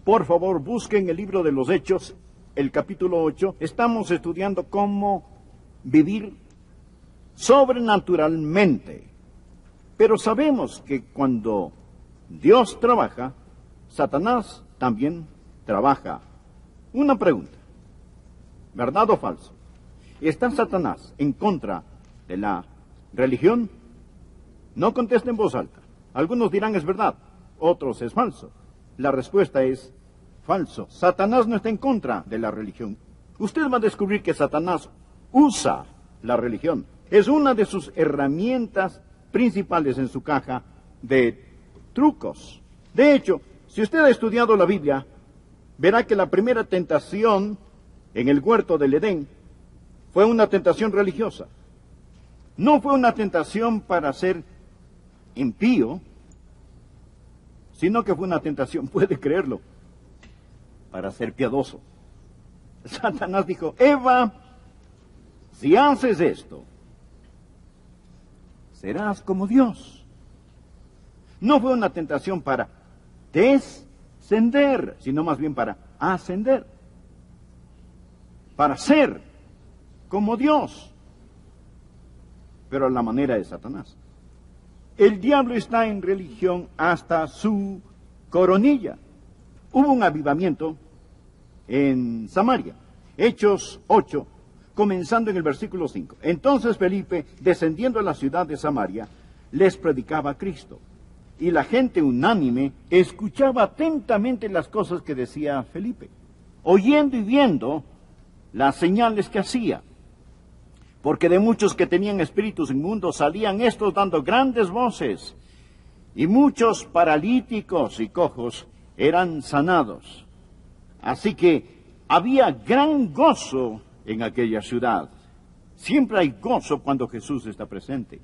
Por favor, busquen el libro de los Hechos, el capítulo 8. Estamos estudiando cómo vivir sobrenaturalmente. Pero sabemos que cuando Dios trabaja, Satanás también trabaja. Una pregunta, ¿verdad o falso? ¿Está Satanás en contra de la religión? No contesten en voz alta. Algunos dirán es verdad, otros es falso. La respuesta es falso. Satanás no está en contra de la religión. Usted va a descubrir que Satanás usa la religión. Es una de sus herramientas principales en su caja de trucos. De hecho, si usted ha estudiado la Biblia, verá que la primera tentación en el huerto del Edén fue una tentación religiosa. No fue una tentación para ser impío, sino que fue una tentación, puede creerlo, para ser piadoso. Satanás dijo, Eva, si haces esto, serás como Dios. No fue una tentación para descender, sino más bien para ascender, para ser como Dios, pero a la manera de Satanás. El diablo está en religión hasta su coronilla. Hubo un avivamiento en Samaria, Hechos 8, comenzando en el versículo 5. Entonces Felipe, descendiendo a la ciudad de Samaria, les predicaba a Cristo. Y la gente unánime escuchaba atentamente las cosas que decía Felipe, oyendo y viendo las señales que hacía. Porque de muchos que tenían espíritus inmundos salían estos dando grandes voces, y muchos paralíticos y cojos eran sanados. Así que había gran gozo en aquella ciudad. Siempre hay gozo cuando Jesús está presente.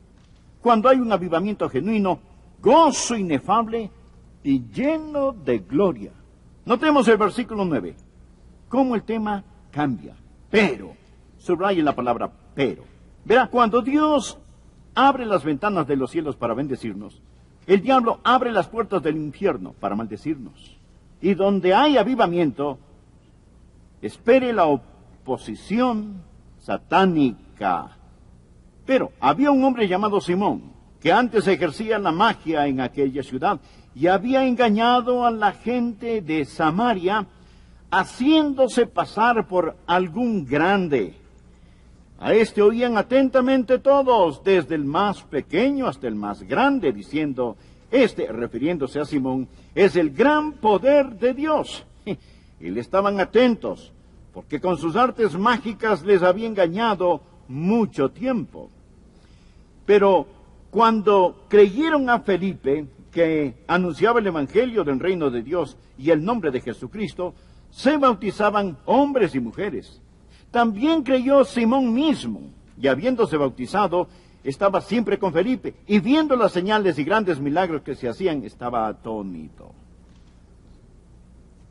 Cuando hay un avivamiento genuino, gozo inefable y lleno de gloria. Notemos el versículo 9, cómo el tema cambia. Pero, subraye la palabra pero. Verá, cuando Dios abre las ventanas de los cielos para bendecirnos, el diablo abre las puertas del infierno para maldecirnos. Y donde hay avivamiento, espere la oposición satánica. Pero había un hombre llamado Simón, que antes ejercía la magia en aquella ciudad, y había engañado a la gente de Samaria, haciéndose pasar por algún grande. A este oían atentamente todos, desde el más pequeño hasta el más grande, diciendo, refiriéndose a Simón, es el gran poder de Dios. Y le estaban atentos, porque con sus artes mágicas les había engañado mucho tiempo. Pero cuando creyeron a Felipe, que anunciaba el Evangelio del reino de Dios y el nombre de Jesucristo, se bautizaban hombres y mujeres. También creyó Simón mismo, y habiéndose bautizado, estaba siempre con Felipe, y viendo las señales y grandes milagros que se hacían, estaba atónito.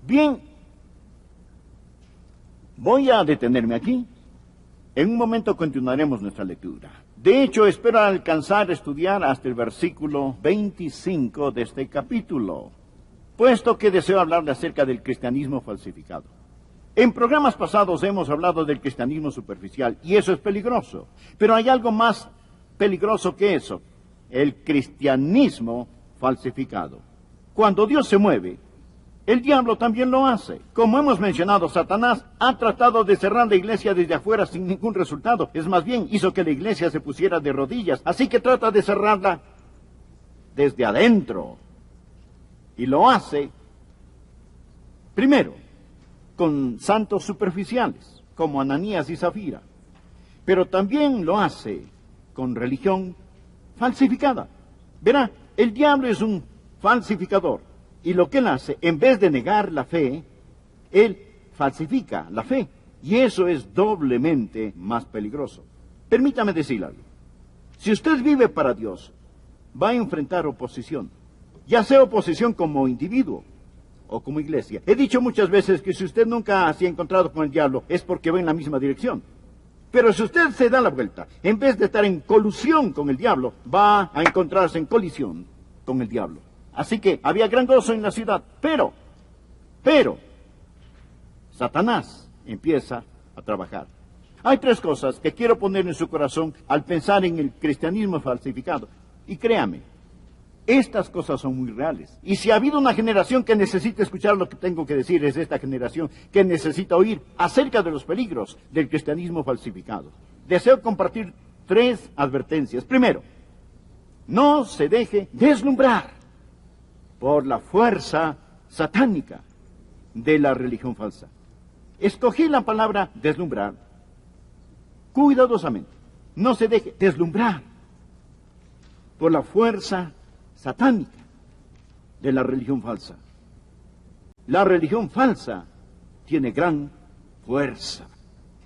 Bien, voy a detenerme aquí. En un momento continuaremos nuestra lectura. De hecho, espero alcanzar a estudiar hasta el versículo 25 de este capítulo, puesto que deseo hablarle acerca del cristianismo falsificado. En programas pasados hemos hablado del cristianismo superficial, y eso es peligroso. Pero hay algo más peligroso que eso, el cristianismo falsificado. Cuando Dios se mueve, el diablo también lo hace. Como hemos mencionado, Satanás ha tratado de cerrar la iglesia desde afuera sin ningún resultado. Es más bien, hizo que la iglesia se pusiera de rodillas. Así que trata de cerrarla desde adentro. Y lo hace, primero, con santos superficiales, como Ananías y Zafira. Pero también lo hace con religión falsificada. Verá, el diablo es un falsificador. Y lo que él hace, en vez de negar la fe, él falsifica la fe. Y eso es doblemente más peligroso. Permítame decir algo. Si usted vive para Dios, va a enfrentar oposición. Ya sea oposición como individuo o como iglesia. He dicho muchas veces que si usted nunca se ha encontrado con el diablo, es porque va en la misma dirección. Pero si usted se da la vuelta, en vez de estar en colusión con el diablo, va a encontrarse en colisión con el diablo. Así que había gran gozo en la ciudad, pero Pero Satanás empieza a trabajar. Hay tres cosas que quiero poner en su corazón al pensar en el cristianismo falsificado. Y créame, estas cosas son muy reales. Y si ha habido una generación que necesita escuchar lo que tengo que decir, es esta generación que necesita oír acerca de los peligros del cristianismo falsificado. Deseo compartir tres advertencias. Primero, no se deje deslumbrar por la fuerza satánica de la religión falsa. Escogí la palabra deslumbrar cuidadosamente. No se deje deslumbrar por la fuerza satánica de la religión falsa. La religión falsa tiene gran fuerza.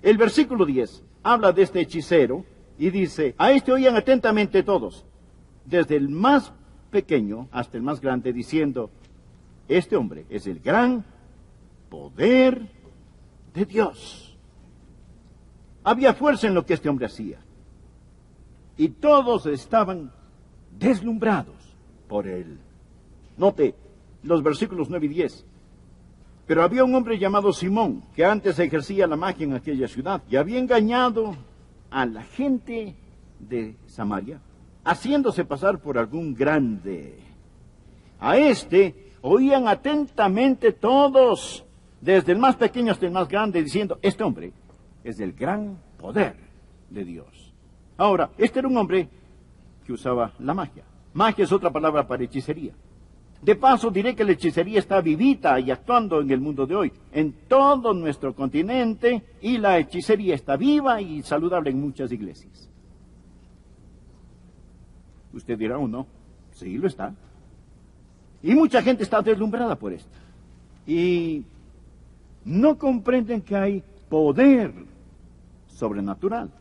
El versículo 10 habla de este hechicero y dice, a este oían atentamente todos, desde el más pequeño hasta el más grande, diciendo, este hombre es el gran poder de Dios. Había fuerza en lo que este hombre hacía. Y todos estaban deslumbrados por él. Note los versículos 9 y 10. Pero había un hombre llamado Simón, que antes ejercía la magia en aquella ciudad, y había engañado a la gente de Samaria, haciéndose pasar por algún grande. A este oían atentamente todos, desde el más pequeño hasta el más grande, diciendo, este hombre es el gran poder de Dios. Ahora, este era un hombre que usaba la magia. Magia es otra palabra para hechicería. De paso, diré que la hechicería está vivita y actuando en el mundo de hoy, en todo nuestro continente, y la hechicería está viva y saludable en muchas iglesias. Usted dirá, ¿o no? Sí, lo está. Y mucha gente está deslumbrada por esto. Y no comprenden que hay poder sobrenatural.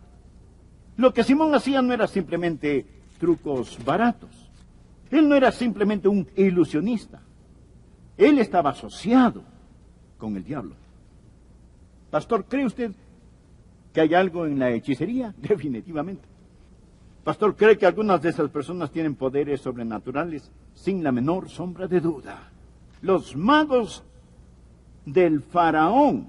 Lo que Simón hacía no era simplemente trucos baratos. Él no era simplemente un ilusionista. Él estaba asociado con el diablo. Pastor, ¿cree usted que hay algo en la hechicería? Definitivamente. Pastor, ¿cree que algunas de esas personas tienen poderes sobrenaturales? Sin la menor sombra de duda. Los magos del faraón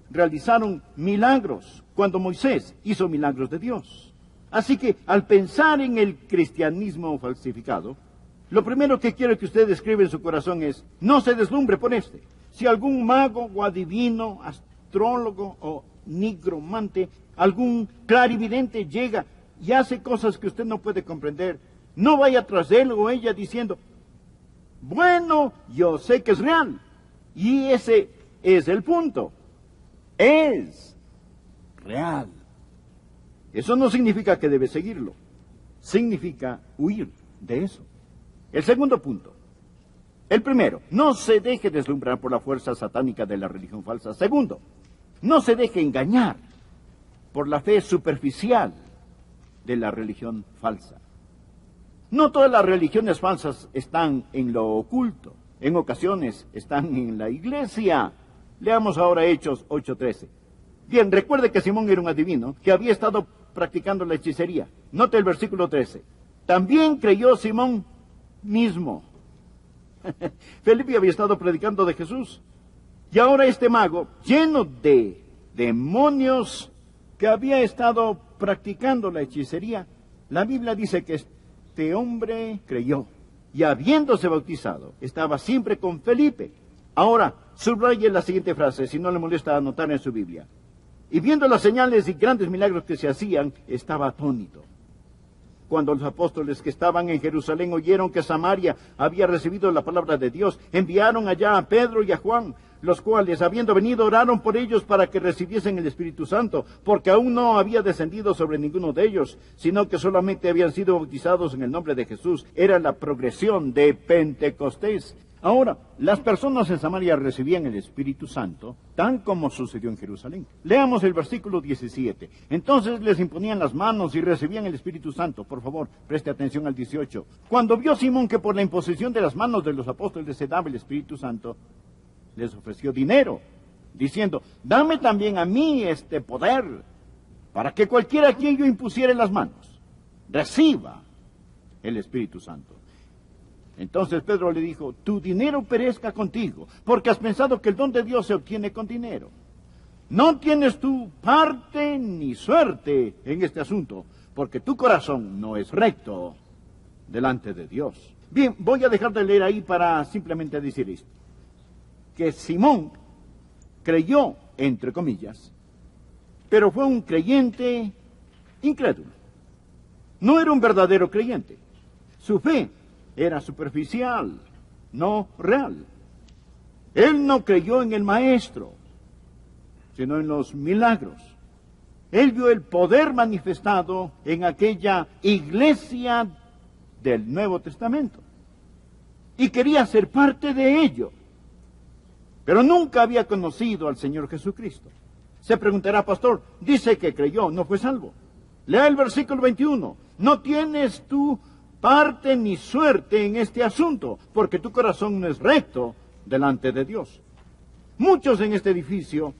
realizaron milagros cuando Moisés hizo milagros de Dios. Así que al pensar en el cristianismo falsificado, lo primero que quiero que usted escriba en su corazón es, no se deslumbre por este. Si algún mago o adivino, astrólogo o nigromante, algún clarividente llega y hace cosas que usted no puede comprender, no vaya tras él o ella diciendo, bueno, yo sé que es real. Y ese es el punto. Es real. Eso no significa que debe seguirlo. Significa huir de eso. El segundo punto. El primero, no se deje deslumbrar por la fuerza satánica de la religión falsa. Segundo, no se deje engañar por la fe superficial de la religión falsa. No todas las religiones falsas están en lo oculto. En ocasiones están en la iglesia. Leamos ahora Hechos 8:13. Bien, recuerde que Simón era un adivino que había estado practicando la hechicería. Note el versículo 13. También creyó Simón mismo. Felipe había estado predicando de Jesús. Y ahora este mago, lleno de demonios, que había estado practicando la hechicería, la Biblia dice que este hombre creyó. Y habiéndose bautizado, estaba siempre con Felipe. Ahora, subraye la siguiente frase, si no le molesta anotar en su Biblia. Y viendo las señales y grandes milagros que se hacían, estaba atónito. Cuando los apóstoles que estaban en Jerusalén oyeron que Samaria había recibido la palabra de Dios, enviaron allá a Pedro y a Juan, los cuales, habiendo venido, oraron por ellos para que recibiesen el Espíritu Santo, porque aún no había descendido sobre ninguno de ellos, sino que solamente habían sido bautizados en el nombre de Jesús. Era la progresión de Pentecostés. Ahora, las personas en Samaria recibían el Espíritu Santo, tan como sucedió en Jerusalén. Leamos el versículo 17. Entonces les imponían las manos y recibían el Espíritu Santo. Por favor, preste atención al 18. Cuando vio Simón que por la imposición de las manos de los apóstoles se daba el Espíritu Santo, les ofreció dinero, diciendo, dame también a mí este poder, para que cualquiera a quien yo impusiere las manos, reciba el Espíritu Santo. Entonces Pedro le dijo, tu dinero perezca contigo, porque has pensado que el don de Dios se obtiene con dinero. No tienes tu parte ni suerte en este asunto, porque tu corazón no es recto delante de Dios. Bien, voy a dejar de leer ahí para simplemente decir esto. Que Simón creyó, entre comillas, pero fue un creyente incrédulo. No era un verdadero creyente. Su fe era superficial, no real. Él no creyó en el Maestro, sino en los milagros. Él vio el poder manifestado en aquella iglesia del Nuevo Testamento y quería ser parte de ello, pero nunca había conocido al Señor Jesucristo. Se preguntará, pastor, dice que creyó, no fue salvo. Lea el versículo 21. No tienes tú parte ni suerte en este asunto, porque tu corazón no es recto delante de Dios. Muchos en este edificio,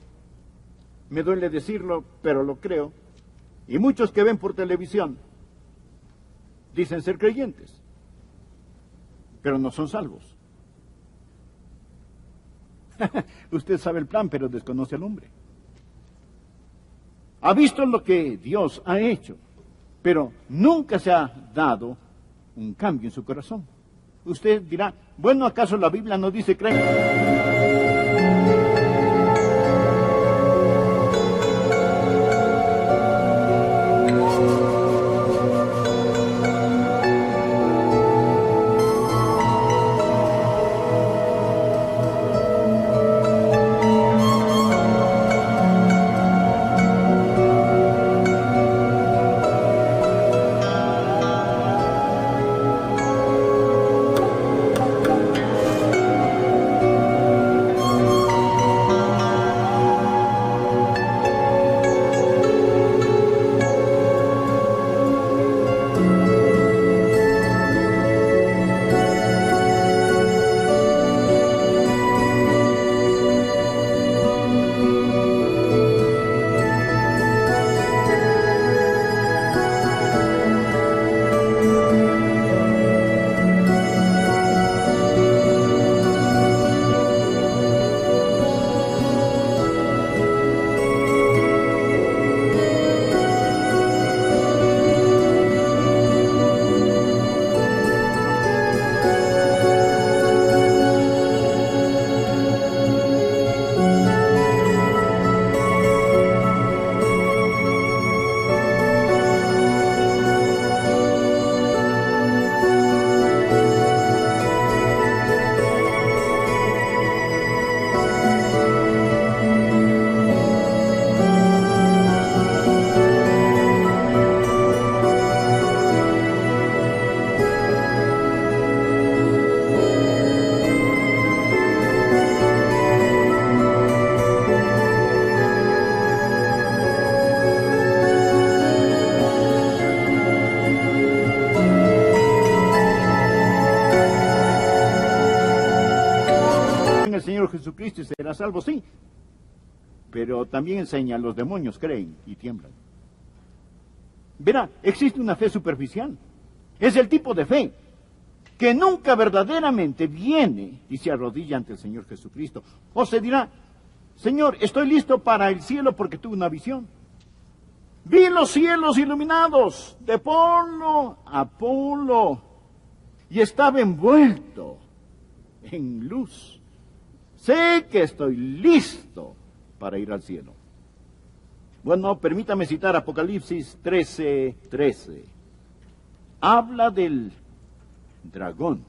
me duele decirlo, pero lo creo, y muchos que ven por televisión, dicen ser creyentes, pero no son salvos. Usted sabe el plan, pero desconoce al hombre. Ha visto lo que Dios ha hecho, pero nunca se ha dado un cambio en su corazón. Usted dirá, bueno, ¿acaso la Biblia no dice creen? El Señor Jesucristo y será salvo, sí, pero también enseña, los demonios creen y tiemblan. Verá, existe una fe superficial. Es el tipo de fe que nunca verdaderamente viene y se arrodilla ante el Señor Jesucristo. O se dirá, Señor, estoy listo para el cielo porque tuve una visión. Vi los cielos iluminados de polo a polo y estaba envuelto en luz. Sé que estoy listo para ir al cielo. Bueno, permítame citar Apocalipsis 13:13. Habla del dragón.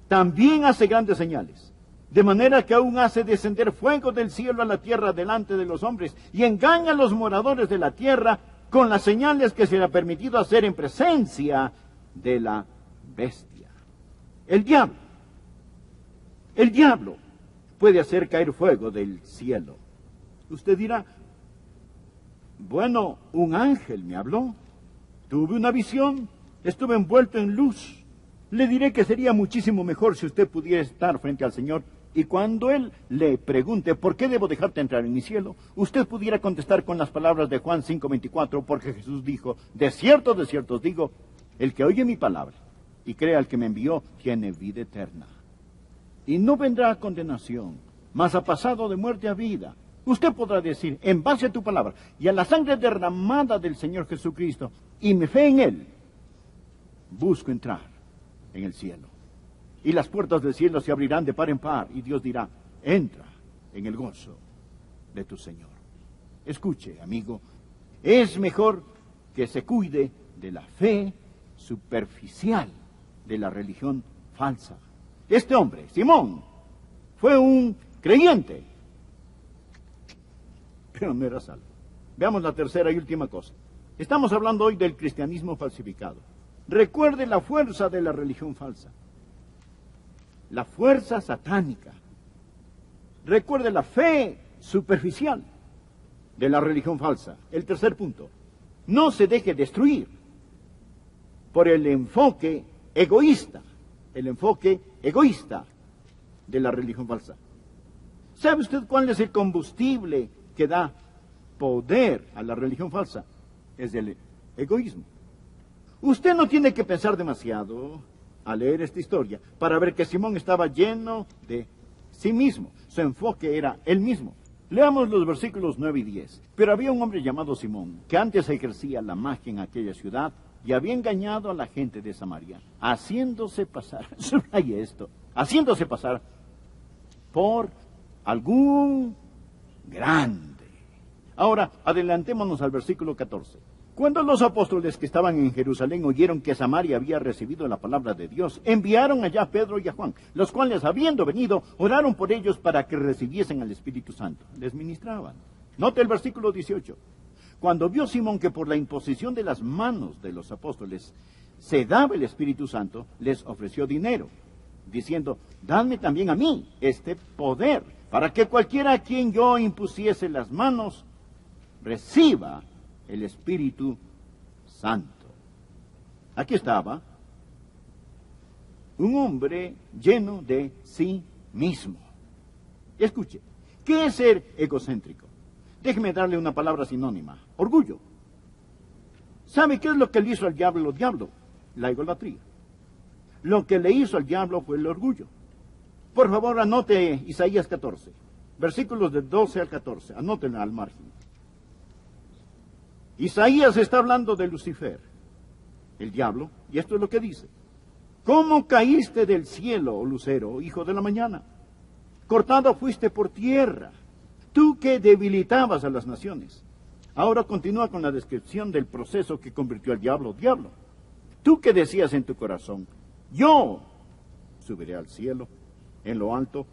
También hace grandes señales, de manera que aún hace descender fuego del cielo a la tierra delante de los hombres, y engaña a los moradores de la tierra con las señales que se le ha permitido hacer en presencia de la bestia. El diablo puede hacer caer fuego del cielo. Usted dirá, bueno, un ángel me habló, tuve una visión, estuve envuelto en luz. Le diré que sería muchísimo mejor si usted pudiera estar frente al Señor y cuando Él le pregunte, ¿por qué debo dejarte entrar en mi cielo?, usted pudiera contestar con las palabras de Juan 5:24, porque Jesús dijo, de cierto os digo, el que oye mi palabra y cree al que me envió, tiene vida eterna. Y no vendrá a condenación, mas ha pasado de muerte a vida. Usted podrá decir, en base a tu palabra y a la sangre derramada del Señor Jesucristo y mi fe en Él, busco entrar en el cielo. Y las puertas del cielo se abrirán de par en par y Dios dirá, entra en el gozo de tu Señor. Escuche, amigo, es mejor que se cuide de la fe superficial de la religión falsa. Este hombre, Simón, fue un creyente, pero no era salvo. Veamos la tercera y última cosa. Estamos hablando hoy del cristianismo falsificado. Recuerde la fuerza de la religión falsa, la fuerza satánica. Recuerde la fe superficial de la religión falsa. El tercer punto, no se deje destruir por el enfoque egoísta de la religión falsa. ¿Sabe usted cuál es el combustible que da poder a la religión falsa? Es el egoísmo. Usted no tiene que pensar demasiado al leer esta historia para ver que Simón estaba lleno de sí mismo. Su enfoque era él mismo. Leamos los versículos 9 y 10. Pero había un hombre llamado Simón, que antes ejercía la magia en aquella ciudad y había engañado a la gente de Samaria, haciéndose pasar, subraye esto, haciéndose pasar por algún grande. Ahora, adelantémonos al versículo 14. Cuando los apóstoles que estaban en Jerusalén oyeron que Samaria había recibido la palabra de Dios, enviaron allá a Pedro y a Juan, los cuales, habiendo venido, oraron por ellos para que recibiesen al Espíritu Santo. Les ministraban. Note el versículo 18. Cuando vio Simón que por la imposición de las manos de los apóstoles se daba el Espíritu Santo, les ofreció dinero, diciendo, dadme también a mí este poder, para que cualquiera a quien yo impusiese las manos reciba el Espíritu Santo. Aquí estaba un hombre lleno de sí mismo. Escuche, ¿qué es ser egocéntrico? Déjeme darle una palabra sinónima. Orgullo. ¿Sabe qué es lo que le hizo al diablo? La idolatría. Lo que le hizo al diablo fue el orgullo. Por favor, anote Isaías 14, versículos de 12 al 14. Anótenlo al margen. Isaías está hablando de Lucifer, el diablo, y esto es lo que dice. ¿Cómo caíste del cielo, oh lucero, hijo de la mañana? Cortado fuiste por tierra, tú que debilitabas a las naciones. Ahora continúa con la descripción del proceso que convirtió al diablo. Tú que decías en tu corazón, yo subiré al cielo, en lo alto,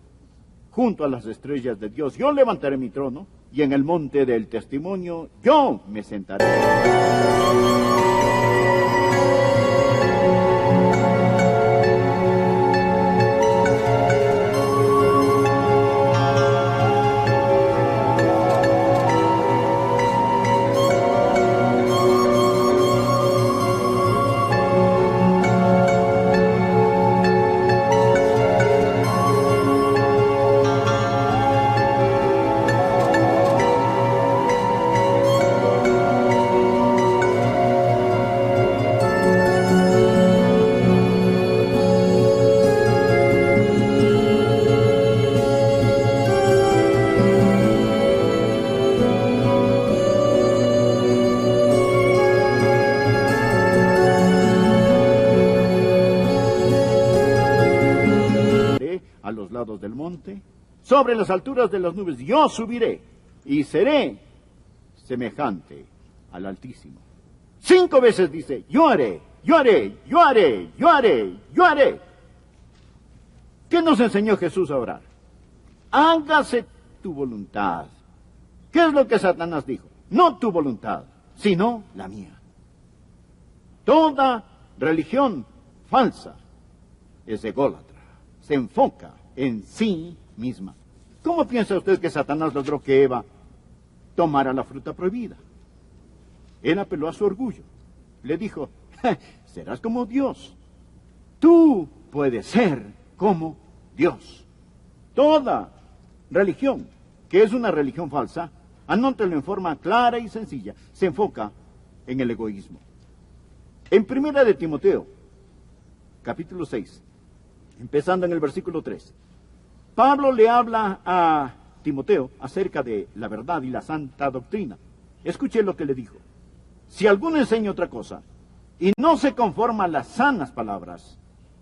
junto a las estrellas de Dios. Yo levantaré mi trono, y en el monte del testimonio yo me sentaré. A los lados del monte, sobre las alturas de las nubes, yo subiré y seré semejante al Altísimo. 5 veces dice, yo haré, yo haré, yo haré, yo haré, yo haré. ¿Qué nos enseñó Jesús a orar? Hágase tu voluntad. ¿Qué es lo que Satanás dijo? No tu voluntad, sino la mía. Toda religión falsa es ególatra. Se enfoca en sí misma. ¿Cómo piensa usted que Satanás logró que Eva tomara la fruta prohibida? Él apeló a su orgullo. Le dijo, serás como Dios. Tú puedes ser como Dios. Toda religión, que es una religión falsa, anótelo en forma clara y sencilla, se enfoca en el egoísmo. En 1 de Timoteo, capítulo 6, empezando en el versículo 3. Pablo le habla a Timoteo acerca de la verdad y la santa doctrina. Escuche lo que le dijo. Si alguno enseña otra cosa y no se conforma a las sanas palabras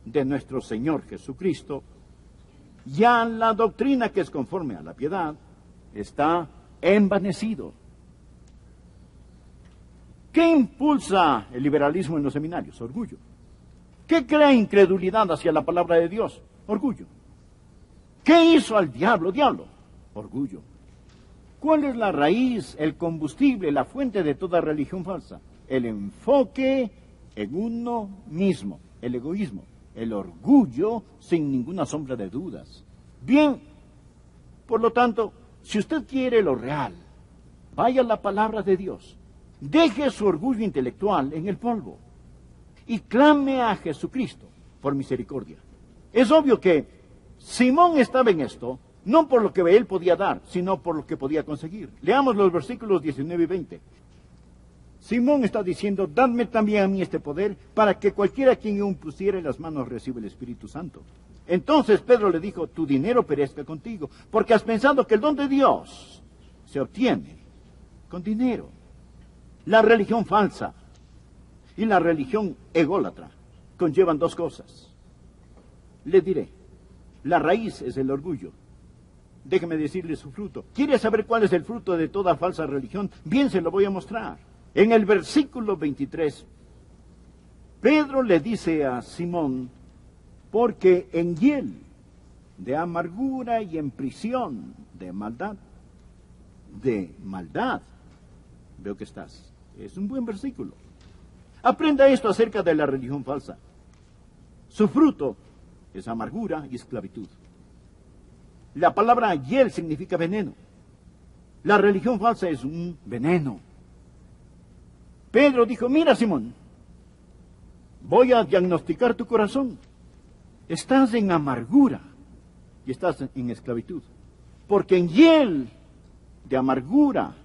de nuestro Señor Jesucristo, ya la doctrina que es conforme a la piedad está envanecido. ¿Qué impulsa el liberalismo en los seminarios? Orgullo. ¿Qué crea incredulidad hacia la palabra de Dios? Orgullo. ¿Qué hizo al diablo? Orgullo. ¿Cuál es la raíz, el combustible, la fuente de toda religión falsa? El enfoque en uno mismo, el egoísmo, el orgullo, sin ninguna sombra de dudas. Bien, por lo tanto, si usted quiere lo real, vaya a la palabra de Dios, deje su orgullo intelectual en el polvo y clame a Jesucristo por misericordia. Es obvio que Simón estaba en esto, no por lo que él podía dar, sino por lo que podía conseguir. Leamos los versículos 19 y 20. Simón está diciendo, dadme también a mí este poder, para que cualquiera quien yo impusiere las manos reciba el Espíritu Santo. Entonces Pedro le dijo, tu dinero perezca contigo, porque has pensado que el don de Dios se obtiene con dinero. La religión falsa y la religión ególatra conllevan dos cosas. Le diré, la raíz es el orgullo. Déjeme decirle su fruto. ¿Quiere saber cuál es el fruto de toda falsa religión? Bien, se lo voy a mostrar. En el versículo 23, Pedro le dice a Simón, porque en hiel de amargura y en prisión de maldad, veo que estás. Es un buen versículo. Aprenda esto acerca de la religión falsa. Su fruto es amargura y esclavitud. La palabra hiel significa veneno. La religión falsa es un veneno. Pedro dijo, mira Simón, voy a diagnosticar tu corazón. Estás en amargura y estás en esclavitud. Porque en hiel de amargura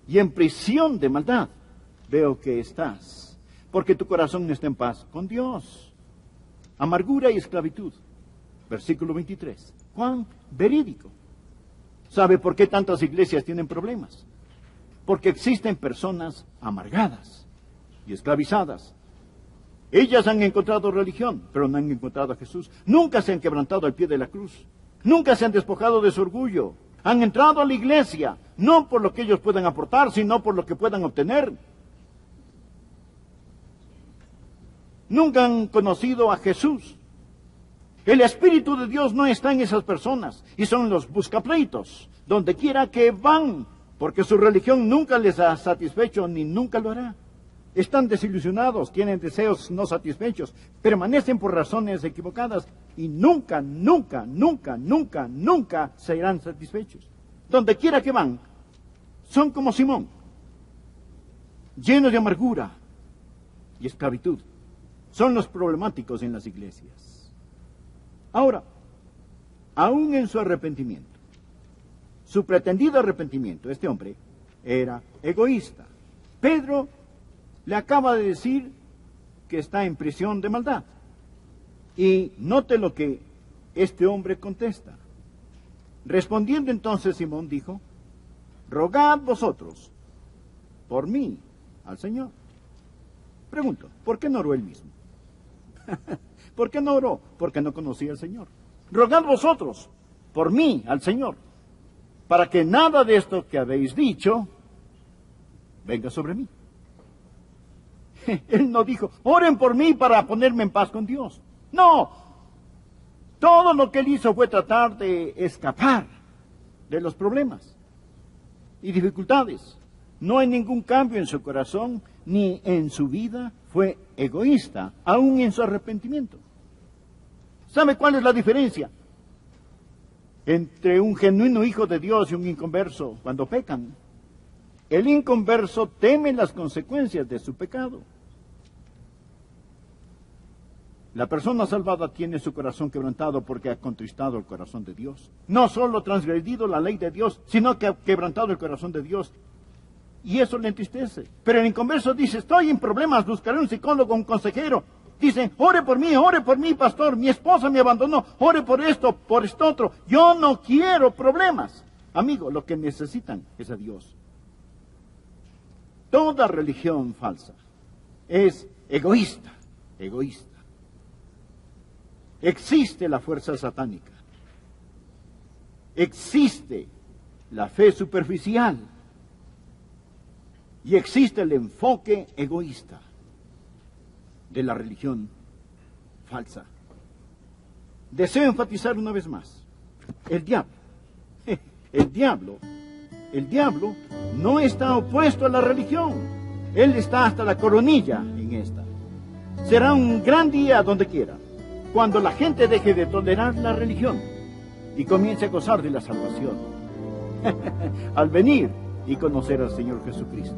y en prisión de maldad veo que estás. Porque tu corazón no está en paz con Dios. Amargura y esclavitud. Versículo 23. Juan, verídico. ¿Sabe por qué tantas iglesias tienen problemas? Porque existen personas amargadas y esclavizadas. Ellas han encontrado religión, pero no han encontrado a Jesús. Nunca se han quebrantado al pie de la cruz. Nunca se han despojado de su orgullo. Han entrado a la iglesia, no por lo que ellos puedan aportar, sino por lo que puedan obtener. Nunca han conocido a Jesús. El Espíritu de Dios no está en esas personas, y son los buscapleitos, donde quiera que van, porque su religión nunca les ha satisfecho, ni nunca lo hará. Están desilusionados, tienen deseos no satisfechos, permanecen por razones equivocadas, y nunca serán satisfechos. Donde quiera que van, son como Simón, llenos de amargura y esclavitud. Son los problemáticos en las iglesias. Ahora, aún en su arrepentimiento, su pretendido arrepentimiento, este hombre era egoísta. Pedro le acaba de decir que está en prisión de maldad. Y note lo que este hombre contesta. Respondiendo entonces Simón dijo, rogad vosotros por mí al Señor. Pregunto, ¿por qué no oró él mismo? ¿Por qué no oró? Porque no conocía al Señor. Rogad vosotros por mí al Señor, para que nada de esto que habéis dicho venga sobre mí. Él no dijo, oren por mí para ponerme en paz con Dios. No, todo lo que él hizo fue tratar de escapar de los problemas y dificultades. No hay ningún cambio en su corazón ni en su vida. Fue egoísta, aún en su arrepentimiento. ¿Sabe cuál es la diferencia entre un genuino hijo de Dios y un inconverso cuando pecan? El inconverso teme las consecuencias de su pecado. La persona salvada tiene su corazón quebrantado porque ha contristado el corazón de Dios. No solo transgredido la ley de Dios, sino que ha quebrantado el corazón de Dios. Y eso le entristece. Pero el inconverso dice, estoy en problemas, buscaré un psicólogo, un consejero. Dicen, ore por mí, pastor, mi esposa me abandonó, ore por esto otro. Yo no quiero problemas. Amigo, lo que necesitan es a Dios. Toda religión falsa es egoísta. Existe la fuerza satánica. Existe la fe superficial. Y existe el enfoque egoísta de la religión falsa. Deseo enfatizar una vez más. El diablo no está opuesto a la religión. Él está hasta la coronilla en esta. Será un gran día donde quiera, cuando la gente deje de tolerar la religión y comience a gozar de la salvación al venir y conocer al Señor Jesucristo.